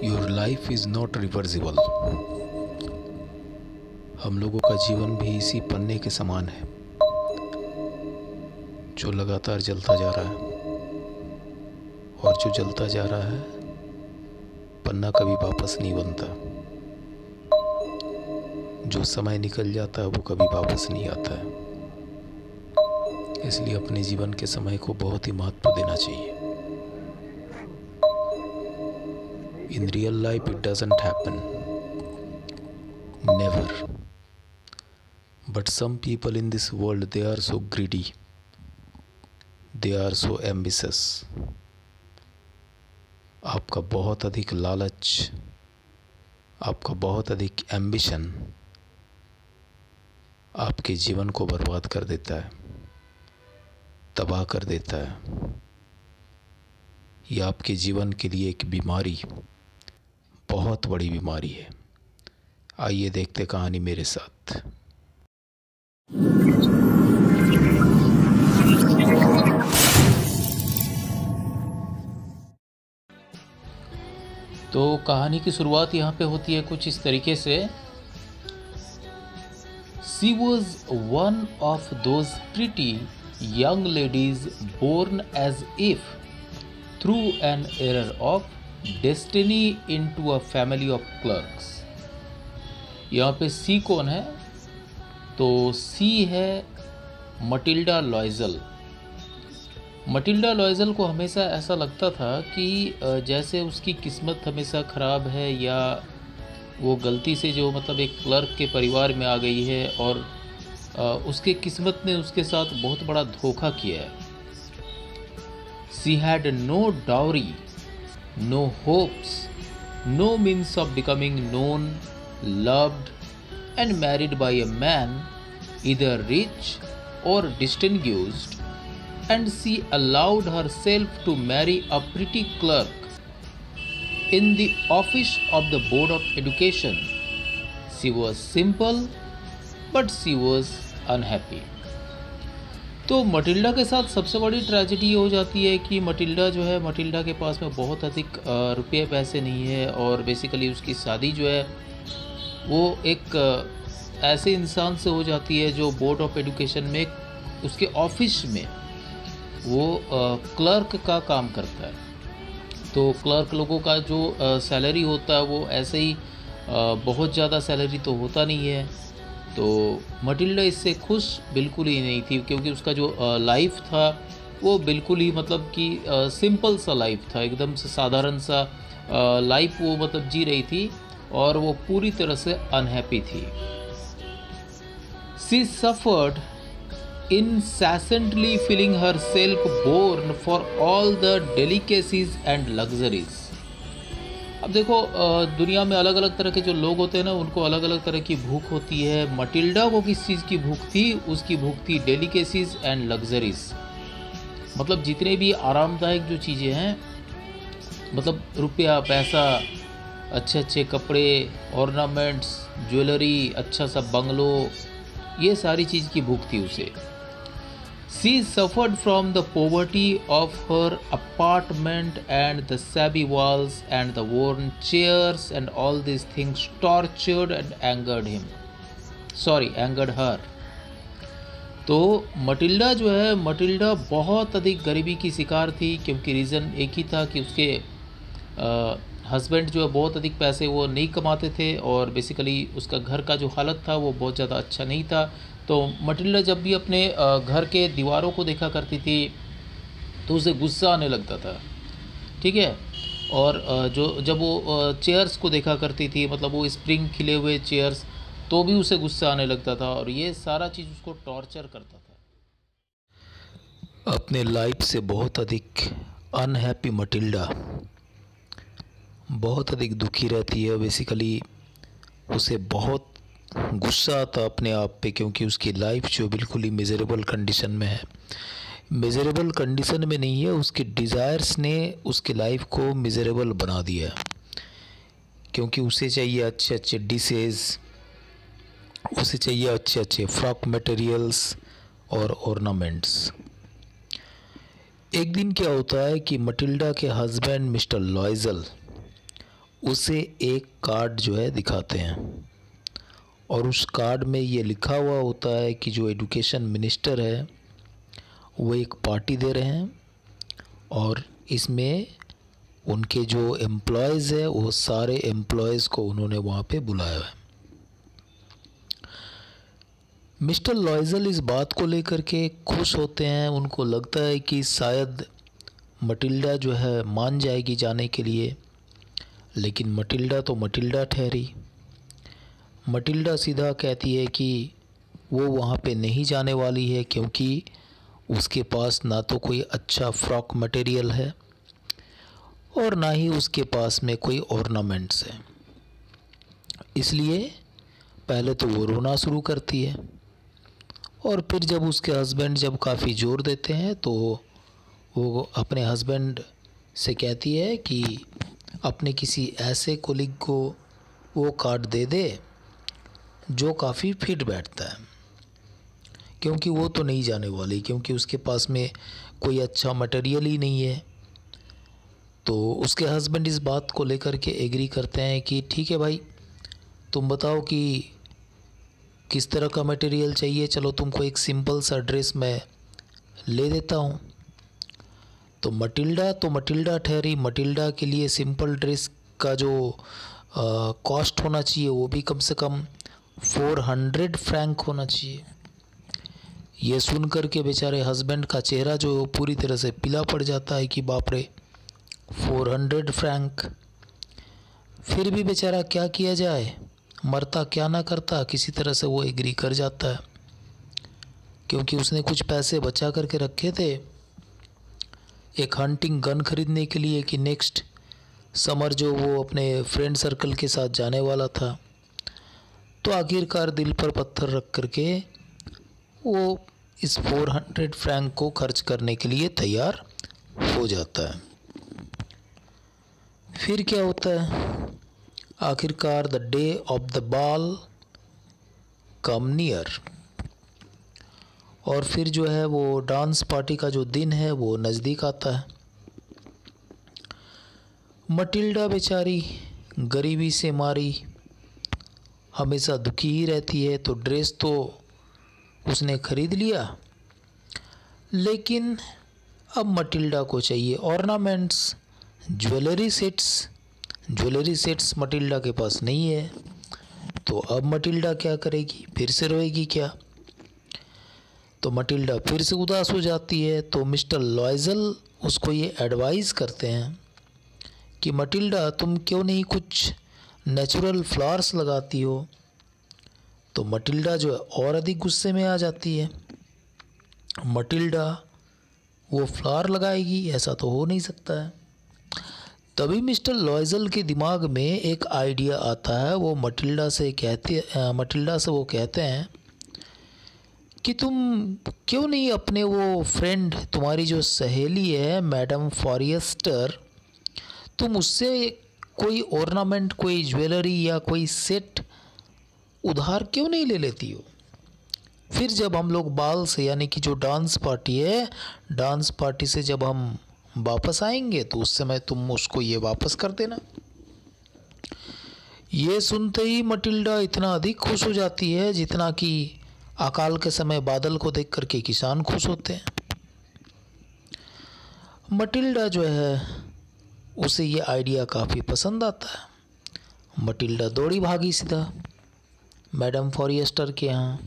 Your life is not reversible. हम लोगों का जीवन भी इसी पन्ने के समान है जो लगातार जलता जा रहा है, और जो जलता जा रहा है पन्ना कभी वापस नहीं बनता। जो समय निकल जाता है वो कभी वापस नहीं आता है। इसलिए अपने जीवन के समय को बहुत ही महत्व देना चाहिए। In real life it doesn't happen, never. But some people in this world they are so greedy, they are so ambitious. आपका बहुत अधिक लालच, आपका बहुत अधिक एम्बिशन आपके जीवन को बर्बाद कर देता है, तबाह कर देता है। यह आपके जीवन के लिए एक बीमारी, बहुत बड़ी बीमारी है। आइए देखते कहानी मेरे साथ। तो कहानी की शुरुआत यहाँ पे होती है कुछ इस तरीके से। She was one of those pretty young ladies born as if through an error of destiny into a family of clerks। यहाँ पे सी कौन है? तो सी है मटिल्डा लॉयजल। मटिल्डा लॉयजल को हमेशा ऐसा लगता था कि जैसे उसकी किस्मत हमेशा ख़राब है, या वो गलती से जो मतलब एक क्लर्क के परिवार में आ गई है और उसके किस्मत ने उसके साथ बहुत बड़ा धोखा किया है। She had no dowry, no hopes, no means of becoming known, loved and married by a man either rich or distinguished, and she allowed herself to marry a pretty clerk in the office of the Board of Education. She was simple, but she was unhappy. तो Matilda के साथ सबसे बड़ी tragedy ये हो जाती है कि मटिल्डा जो है, मटिल्डा के पास में बहुत अधिक रुपये पैसे नहीं है, और बेसिकली उसकी शादी जो है वो एक ऐसे इंसान से हो जाती है जो बोर्ड ऑफ एजुकेशन में उसके ऑफिस में वो क्लर्क का काम करता है। तो क्लर्क लोगों का जो सैलरी होता है वो ऐसे ही बहुत ज़्यादा सैलरी तो होता नहीं है। तो मटिल्डा इससे खुश बिल्कुल ही नहीं थी, क्योंकि उसका जो लाइफ था वो बिल्कुल ही मतलब कि सिंपल सा लाइफ था, एकदम से साधारण सा लाइफ वो मतलब जी रही थी, और वो पूरी तरह से अनहैप्पी थी। She suffered incessantly feeling herself born for all the delicacies and luxuries। अब देखो दुनिया में अलग अलग तरह के जो लोग होते हैं ना, उनको अलग अलग तरह की भूख होती है। मटिल्डा को किस चीज़ की भूख थी? उसकी भूख थी डेलिकेसीज एंड लग्जरीज, मतलब जितने भी आरामदायक जो चीज़ें हैं, मतलब रुपया पैसा, अच्छे अच्छे कपड़े, ऑर्नामेंट्स, ज्वेलरी, अच्छा सा बंगलो, ये सारी चीज़ की भूख थी उसे। She suffered from the poverty of her apartment and the shabby walls and the worn chairs, and all these things tortured and angered her। तो मटिल्डा जो है, मटिल्डा बहुत अधिक गरीबी की शिकार थी, क्योंकि रीज़न एक ही था कि उसके हस्बैंड जो है बहुत अधिक पैसे वो नहीं कमाते थे, और बेसिकली उसका घर का जो हालत था वो बहुत ज़्यादा अच्छा नहीं था। तो मटिल्डा जब भी अपने घर के दीवारों को देखा करती थी तो उसे गुस्सा आने लगता था, ठीक है। और जब वो चेयर्स को देखा करती थी, मतलब वो स्प्रिंग खिले हुए चेयर्स, तो भी उसे गुस्सा आने लगता था, और ये सारा चीज़ उसको टॉर्चर करता था। अपने लाइफ से बहुत अधिक अनहैप्पी मटिल्डा बहुत अधिक दुखी रहती है। बेसिकली उसे बहुत गुस्सा आता अपने आप पे, क्योंकि उसकी लाइफ जो बिल्कुल ही मिजरेबल कंडीशन में है। मिजरेबल कंडीशन में नहीं है, उसके डिज़ायर्स ने उसकी लाइफ को मिजरेबल बना दिया, क्योंकि उसे चाहिए अच्छे अच्छे डिशेज़, उसे चाहिए अच्छे अच्छे फ्रॉक मटेरियल्स और ऑर्नामेंट्स। एक दिन क्या होता है कि मटिल्डा के हस्बैंड मिस्टर लॉयजल उसे एक कार्ड जो है दिखाते हैं और उस कार्ड में ये लिखा हुआ होता है कि जो एजुकेशन मिनिस्टर है वो एक पार्टी दे रहे हैं और इसमें उनके जो एम्प्लॉयज़ है वो सारे एम्प्लॉयज़ को उन्होंने वहाँ पे बुलाया है। मिस्टर लॉयजल इस बात को लेकर के खुश होते हैं, उनको लगता है कि शायद मटिल्डा जो है मान जाएगी जाने के लिए, लेकिन मटिल्डा तो मटिल्डा ठहरी। मटिल्डा सीधा कहती है कि वो वहाँ पे नहीं जाने वाली है क्योंकि उसके पास ना तो कोई अच्छा फ्रॉक मटेरियल है और ना ही उसके पास में कोई ऑर्नामेंट्स है। इसलिए पहले तो वो रोना शुरू करती है और फिर जब उसके हस्बैंड जब काफ़ी ज़ोर देते हैं तो वो अपने हस्बैंड से कहती है कि अपने किसी ऐसे कोलिग को वो कार्ड दे दे जो काफ़ी फिट बैठता है, क्योंकि वो तो नहीं जाने वाली क्योंकि उसके पास में कोई अच्छा मटेरियल ही नहीं है। तो उसके हस्बैंड इस बात को लेकर के एग्री करते हैं कि ठीक है भाई, तुम बताओ कि किस तरह का मटेरियल चाहिए, चलो तुमको एक सिंपल सा ड्रेस मैं ले देता हूँ। तो मटिल्डा ठहरी। मटिल्डा के लिए सिंपल ड्रेस का जो कॉस्ट होना चाहिए वो भी कम से कम 400 फ्रैंक होना चाहिए। ये सुनकर के बेचारे हस्बैंड का चेहरा जो पूरी तरह से पीला पड़ जाता है कि बाप रे 400 फ्रैंक। फिर भी बेचारा क्या किया जाए, मरता क्या ना करता, किसी तरह से वो एग्री कर जाता है क्योंकि उसने कुछ पैसे बचा करके रखे थे एक हंटिंग गन खरीदने के लिए कि नेक्स्ट समर जो वो अपने फ्रेंड सर्कल के साथ जाने वाला था। तो आखिरकार दिल पर पत्थर रख करके वो इस 400 फ्रैंक को खर्च करने के लिए तैयार हो जाता है। फिर क्या होता है, आखिरकार the day of the ball come near और फिर जो है वो डांस पार्टी का जो दिन है वो नज़दीक आता है। मटिल्डा बेचारी गरीबी से मारी हमेशा दुखी ही रहती है, तो ड्रेस तो उसने ख़रीद लिया, लेकिन अब मटिल्डा को चाहिए ऑर्नामेंट्स, ज्वेलरी सेट्स मटिल्डा के पास नहीं है। तो अब मटिल्डा क्या करेगी, फिर से रोएगी क्या? तो मटिल्डा फिर से उदास हो जाती है। तो मिस्टर लॉयजल उसको ये एडवाइस करते हैं कि मटिल्डा तुम क्यों नहीं कुछ नेचुरल फ्लावर्स लगाती हो। तो मटिल्डा जो है और अधिक गुस्से में आ जाती है। मटिल्डा वो फ्लावर लगाएगी, ऐसा तो हो नहीं सकता है। तभी मिस्टर लॉयजल के दिमाग में एक आइडिया आता है। वो मटिल्डा से वो कहते हैं कि तुम क्यों नहीं अपने वो फ्रेंड, तुम्हारी जो सहेली है मैडम फॉरिएस्टर, तुम उससे कोई ऑर्नामेंट, कोई ज्वेलरी या कोई सेट उधार क्यों नहीं ले लेती हो। फिर जब हम लोग बाल से यानी कि जो डांस पार्टी है, डांस पार्टी से जब हम वापस आएंगे तो उस समय तुम उसको ये वापस कर देना। ये सुनते ही मटिल्डा इतना अधिक खुश हो जाती है जितना कि अकाल के समय बादल को देख करके किसान खुश होते हैं। मटिल्डा जो है उसे ये आइडिया काफ़ी पसंद आता है। मटिल्डा दौड़ी भागी सीधा मैडम फॉरिएस्टर के यहाँ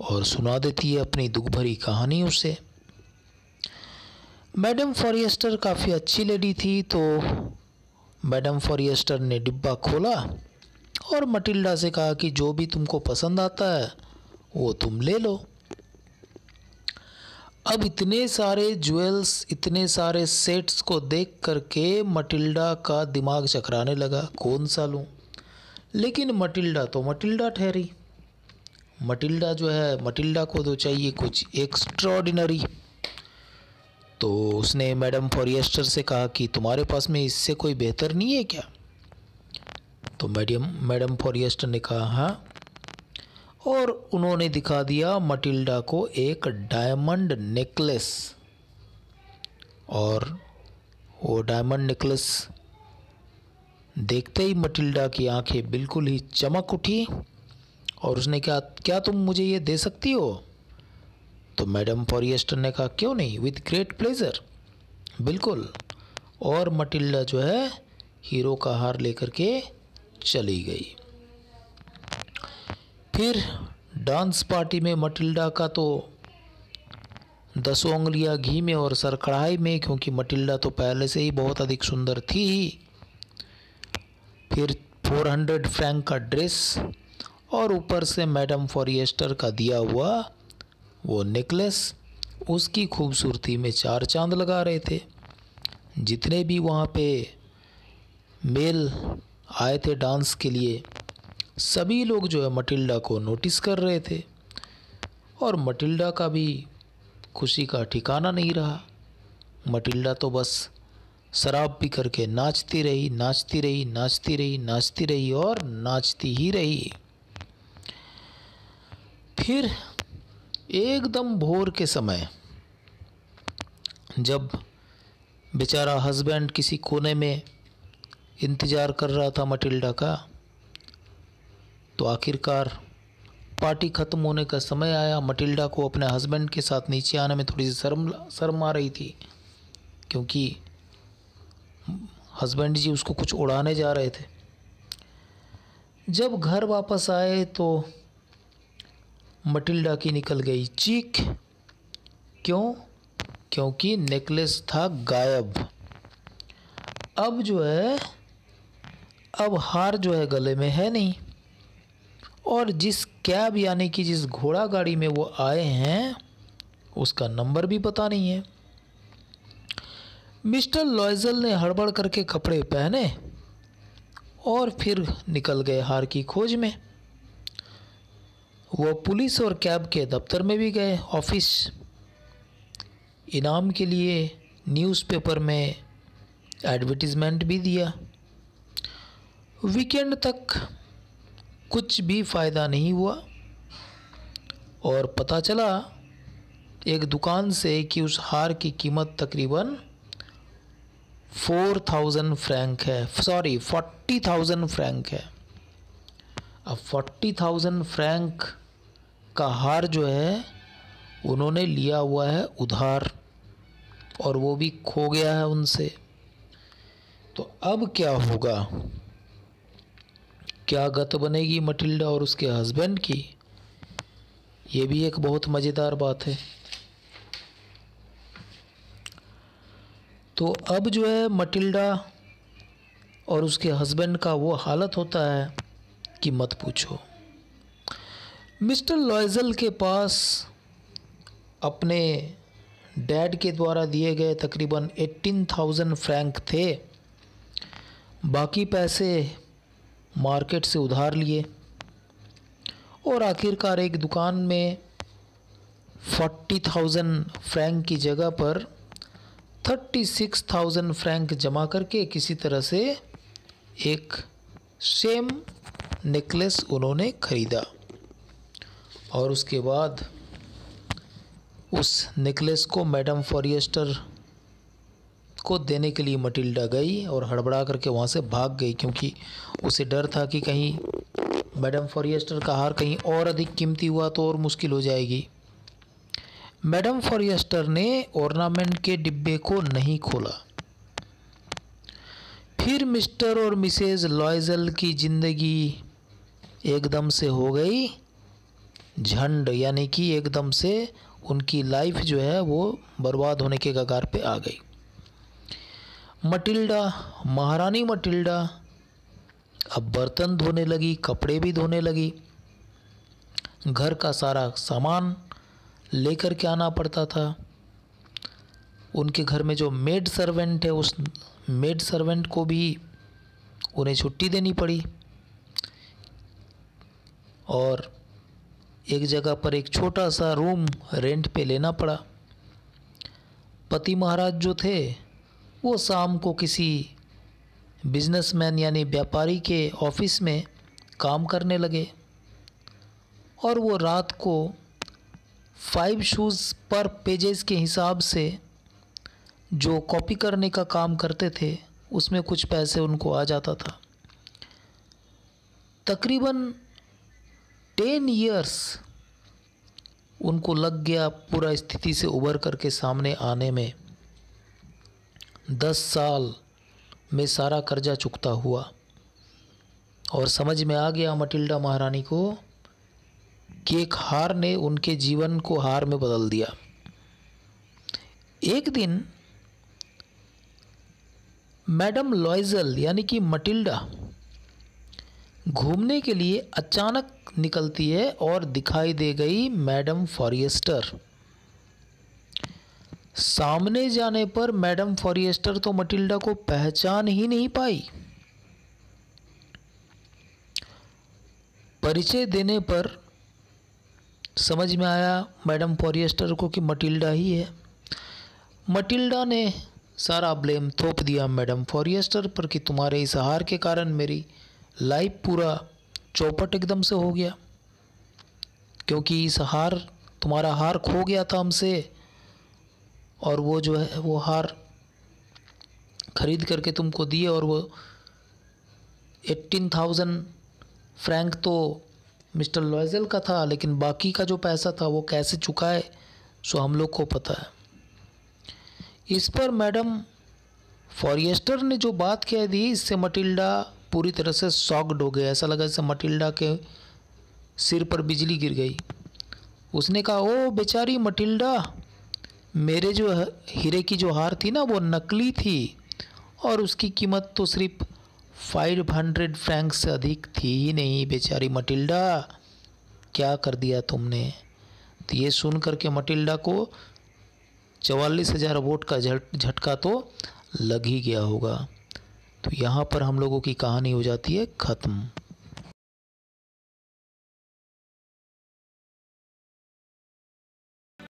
और सुना देती है अपनी दुख भरी कहानी उसे। मैडम फॉरिएस्टर काफ़ी अच्छी लेडी थी, तो मैडम फॉरिएस्टर ने डिब्बा खोला और मटिल्डा से कहा कि जो भी तुमको पसंद आता है वो तुम ले लो। अब इतने सारे ज्वेल्स, इतने सारे सेट्स को देख करके मटिल्डा का दिमाग चकराने लगा, कौन सा लूँ। लेकिन मटिल्डा तो मटिल्डा ठहरी। मटिल्डा जो है, मटिल्डा को तो चाहिए कुछ एक्स्ट्राऑर्डिनरी। तो उसने मैडम फॉरिएस्टर से कहा कि तुम्हारे पास में इससे कोई बेहतर नहीं है क्या। तो मैडम फॉरिएस्टर ने कहा हाँ, और उन्होंने दिखा दिया मटिल्डा को एक डायमंड नेकलेस। और वो डायमंड नेकलेस देखते ही मटिल्डा की आंखें बिल्कुल ही चमक उठी और उसने कहा, क्या तुम मुझे ये दे सकती हो? तो मैडम फॉरेस्टर ने कहा, क्यों नहीं, विथ ग्रेट प्लेजर, बिल्कुल। और मटिल्डा जो है हीरो का हार लेकर के चली गई। फिर डांस पार्टी में मटिल्डा का तो 10 उंगलियां घी में और सर कढ़ाई में, क्योंकि मटिल्डा तो पहले से ही बहुत अधिक सुंदर थी। फिर 400 फ्रैंक का ड्रेस और ऊपर से मैडम फॉरेस्टर का दिया हुआ वो नेकलेस उसकी खूबसूरती में 4 चांद लगा रहे थे। जितने भी वहाँ पे मेल आए थे डांस के लिए, सभी लोग जो है मटिल्डा को नोटिस कर रहे थे और मटिल्डा का भी खुशी का ठिकाना नहीं रहा। मटिल्डा तो बस शराब पी करके नाचती रही, नाचती रही, नाचती रही, नाचती रही और नाचती ही रही। फिर एकदम भोर के समय जब बेचारा हस्बैंड किसी कोने में इंतज़ार कर रहा था मटिल्डा का, तो आखिरकार पार्टी ख़त्म होने का समय आया। मटिल्डा को अपने हस्बैंड के साथ नीचे आने में थोड़ी सी शर्म आ रही थी, क्योंकि हस्बैंड जी उसको कुछ उड़ाने जा रहे थे। जब घर वापस आए तो मटिल्डा की निकल गई चीख। क्यों? क्योंकि नेकलेस था गायब। अब जो है, अब हार जो है गले में है नहीं, और जिस कैब यानी कि जिस घोड़ा गाड़ी में वो आए हैं उसका नंबर भी पता नहीं है। मिस्टर लॉयजल ने हड़बड़ करके कपड़े पहने और फिर निकल गए हार की खोज में। वो पुलिस और कैब के दफ्तर में भी गए, ऑफिस। इनाम के लिए न्यूज़पेपर में एडवर्टीज़मेंट भी दिया। वीकेंड तक कुछ भी फ़ायदा नहीं हुआ और पता चला एक दुकान से कि उस हार की कीमत तकरीबन 4000 फ्रैंक है, सॉरी 40,000 फ्रैंक है। अब 40,000 फ्रैंक का हार जो है उन्होंने लिया हुआ है उधार, और वो भी खो गया है उनसे। तो अब क्या होगा? क्या गत बनेगी मटिल्डा और उसके हस्बैंड की? ये भी एक बहुत मज़ेदार बात है। तो अब जो है मटिल्डा और उसके हस्बैंड का वो हालत होता है कि मत पूछो। मिस्टर लॉयजल के पास अपने डैड के द्वारा दिए गए तकरीबन 18,000 फ्रैंक थे। बाकी पैसे मार्केट से उधार लिए और आखिरकार एक दुकान में 40,000 फ्रैंक की जगह पर 36,000 फ्रैंक जमा करके किसी तरह से एक सेम नेकलेस उन्होंने खरीदा। और उसके बाद उस नेकलेस को मैडम फॉरेस्टर को देने के लिए मटिल्डा गई और हड़बड़ा करके वहाँ से भाग गई, क्योंकि उसे डर था कि कहीं मैडम फॉरेस्टर का हार कहीं और अधिक कीमती हुआ तो और मुश्किल हो जाएगी। मैडम फॉरेस्टर ने ऑर्नामेंट के डिब्बे को नहीं खोला। फिर मिस्टर और मिसेज लॉयजल की ज़िंदगी एकदम से हो गई झंड, यानी कि एकदम से उनकी लाइफ जो है वो बर्बाद होने के कगार पे आ गई। मटिल्डा, महारानी मटिल्डा अब बर्तन धोने लगी, कपड़े भी धोने लगी, घर का सारा सामान लेकर के आना पड़ता था। उनके घर में जो मेड सर्वेंट है, उस मेड सर्वेंट को भी उन्हें छुट्टी देनी पड़ी और एक जगह पर एक छोटा सा रूम रेंट पे लेना पड़ा। पति महाराज जो थे वो शाम को किसी बिजनेसमैन यानी व्यापारी के ऑफिस में काम करने लगे और वो रात को 5 शूज़ पर पेजेस के हिसाब से जो कॉपी करने का काम करते थे उसमें कुछ पैसे उनको आ जाता था। तकरीबन 10 इयर्स उनको लग गया पूरा स्थिति से उबर करके सामने आने में। 10 साल में सारा कर्जा चुकता हुआ, और समझ में आ गया मटिल्डा महारानी को कि एक हार ने उनके जीवन को हार में बदल दिया। एक दिन मैडम लॉइजल यानी कि मटिल्डा घूमने के लिए अचानक निकलती है और दिखाई दे गई मैडम फॉरिएस्टर। सामने जाने पर मैडम फॉरिएस्टर तो मटिल्डा को पहचान ही नहीं पाई। परिचय देने पर समझ में आया मैडम फॉरिएस्टर को कि मटिल्डा ही है। मटिल्डा ने सारा ब्लेम थोप दिया मैडम फॉरिएस्टर पर कि तुम्हारे इस हार के कारण मेरी लाइफ पूरा चौपट एकदम से हो गया, क्योंकि तुम्हारा हार खो गया था हमसे, और वो जो है वो हार खरीद करके तुमको दिए, और वो 18,000 फ्रैंक तो मिस्टर लॉइजल का था, लेकिन बाकी का जो पैसा था वो कैसे चुकाए सो हम लोग को पता है। इस पर मैडम फॉरिएस्टर ने जो बात कह दी, इससे मटिल्डा पूरी तरह से शॉक्ड हो गया। ऐसा लगा जैसे मटिल्डा के सिर पर बिजली गिर गई। उसने कहा, ओ बेचारी मटिल्डा, मेरे जो हीरे की जो हार थी ना वो नकली थी, और उसकी कीमत तो सिर्फ 500 फ्रैंक से अधिक थी ही नहीं। बेचारी मटिल्डा, क्या कर दिया तुमने। तो ये सुन करके मटिल्डा को 44,000 वोट का झटका तो लग ही गया होगा। तो यहाँ पर हम लोगों की कहानी हो जाती है ख़त्म।